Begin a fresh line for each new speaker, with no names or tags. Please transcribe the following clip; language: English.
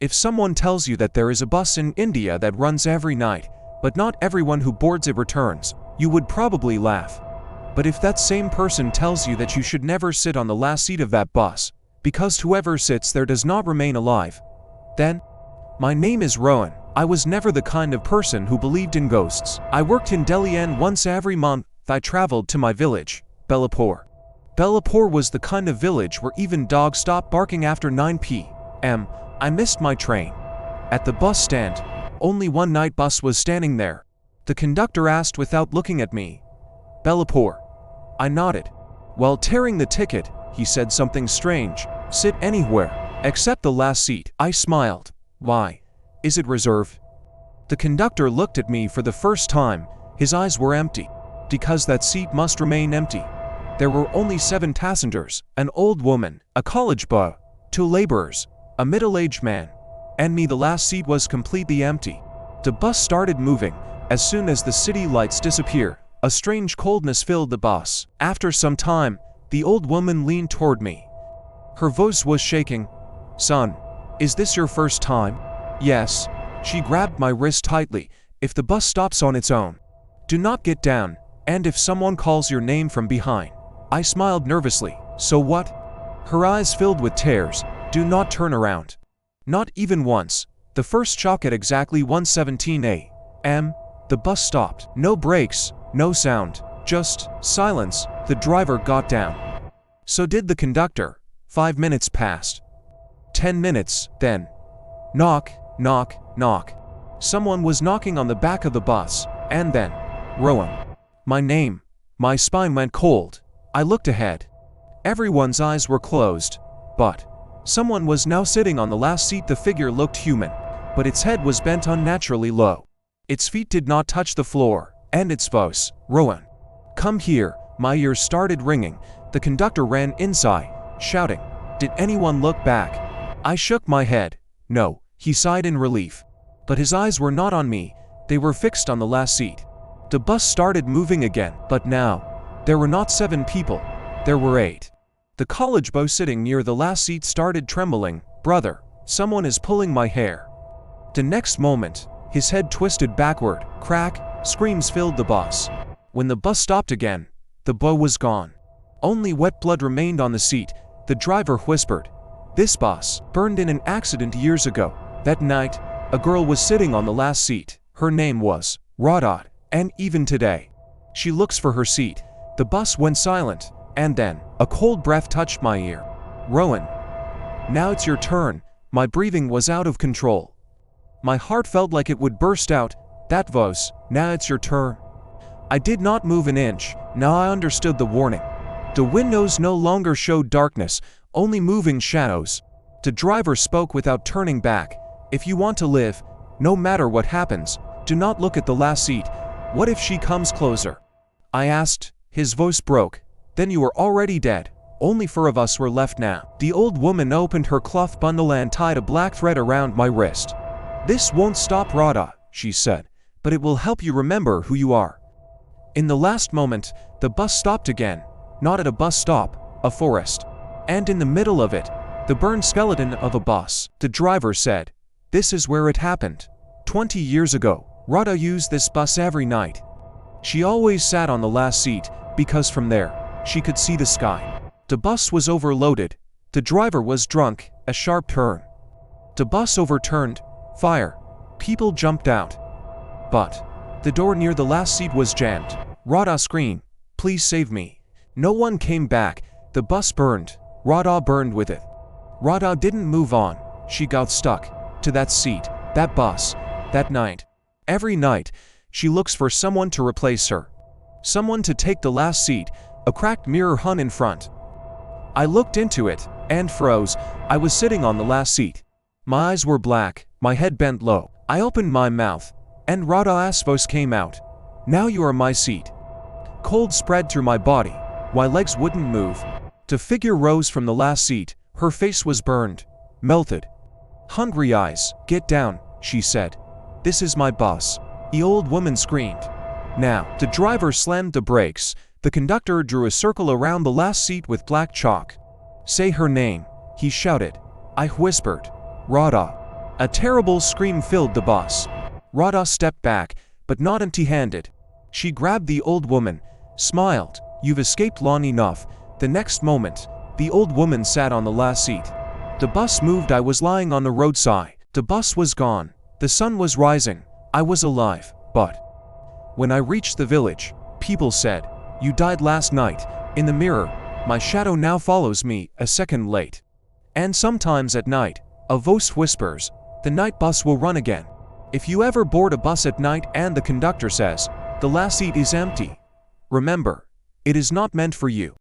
If someone tells you that there is a bus in India that runs every night, but not everyone who boards it returns, you would probably laugh. But if that same person tells you that you should never sit on the last seat of that bus, because whoever sits there does not remain alive, then, my name is Rohan. I was never the kind of person who believed in ghosts. I worked in Delhi and once every month I traveled to my village, Belapur. Belapur was the kind of village where even dogs stopped barking after 9 p.m. I missed my train. At the bus stand, only one night bus was standing there. The conductor asked without looking at me, "Belapur?" I nodded. While tearing the ticket, he said something strange, "Sit anywhere, except the last seat." I smiled. "Why? Is it reserved?" The conductor looked at me for the first time. His eyes were empty. Because that seat must remain empty. There were only 7 passengers, an old woman, a college boy, 2 laborers, a middle-aged man, and me. The last seat was completely empty. The bus started moving. As soon as the city lights disappeared, a strange coldness filled the bus. After some time, the old woman leaned toward me. Her voice was shaking. "Son, is this your first time?" "Yes." She grabbed my wrist tightly. "If the bus stops on its own, do not get down, and if someone calls your name from behind." I smiled nervously. "So what?" Her eyes filled with tears. "Do not turn around. Not even once." The first shock at exactly 1:17 a.m. The bus stopped. No brakes, no sound, just silence. The driver got down. So did the conductor. 5 minutes passed. 10 minutes, then. Knock, knock, knock. Someone was knocking on the back of the bus, and then, Rohan. My name. My spine went cold. I looked ahead. Everyone's eyes were closed, but someone was now sitting on the last seat. The figure looked human, but its head was bent unnaturally low. Its feet did not touch the floor, and its voice, "Rohan, come here." My ears started ringing. The conductor ran inside, shouting, "Did anyone look back?" I shook my head. "No." He sighed in relief. But his eyes were not on me. They were fixed on the last seat. The bus started moving again, but now, there were not 7 people. There were 8. The college boy sitting near the last seat started trembling. "Brother, someone is pulling my hair." The next moment, his head twisted backward. Crack, screams filled the bus. When the bus stopped again, the boy was gone. Only wet blood remained on the seat. The driver whispered, "This bus burned in an accident years ago." That night, a girl was sitting on the last seat. Her name was Radha, and even today, she looks for her seat. The bus went silent, and then, a cold breath touched my ear. "Rohan, now it's your turn." My breathing was out of control. My heart felt like it would burst out. That voice, "Now it's your turn." I did not move an inch. Now I understood the warning. The windows no longer showed darkness, only moving shadows. The driver spoke without turning back. "If you want to live, no matter what happens, do not look at the last seat. What if she comes closer?" I asked. His voice broke. "Then you are already dead. Only 4 of us were left now." The old woman opened her cloth bundle and tied a black thread around my wrist. "This won't stop Radha," she said, "but it will help you remember who you are." In the last moment, the bus stopped again. Not at a bus stop, a forest. And in the middle of it, the burned skeleton of a bus. The driver said, "This is where it happened. 20 years ago, Radha used this bus every night. She always sat on the last seat, because from there, she could see the sky." The bus was overloaded. The driver was drunk. A sharp turn. The bus overturned. Fire. People jumped out. But the door near the last seat was jammed. Radha screamed, "Please save me." No one came back. The bus burned. Radha burned with it. Radha didn't move on. She got stuck to that seat, that bus, that night. Every night, she looks for someone to replace her. Someone to take the last seat. A cracked mirror hung in front. I looked into it and froze. I was sitting on the last seat. My eyes were black, my head bent low. I opened my mouth, and Radha's voice came out. "Now you are my seat." Cold spread through my body. My legs wouldn't move. The figure rose from the last seat. Her face was burned, melted. "Hungry eyes, get down," she said. "This is my bus." The old woman screamed. Now, the driver slammed the brakes. The conductor drew a circle around the last seat with black chalk. "Say her name," he shouted. I whispered, "Radha." A terrible scream filled the bus. Radha stepped back, but not empty-handed. She grabbed the old woman, smiled. "You've escaped long enough." The next moment, the old woman sat on the last seat. The bus moved. I was lying on the roadside. The bus was gone. The sun was rising. I was alive. But when I reached the village, people said, "You died last night." In the mirror, my shadow now follows me, a second late. And sometimes at night, a voice whispers, "The night bus will run again." If you ever board a bus at night and the conductor says, "The last seat is empty," remember, it is not meant for you.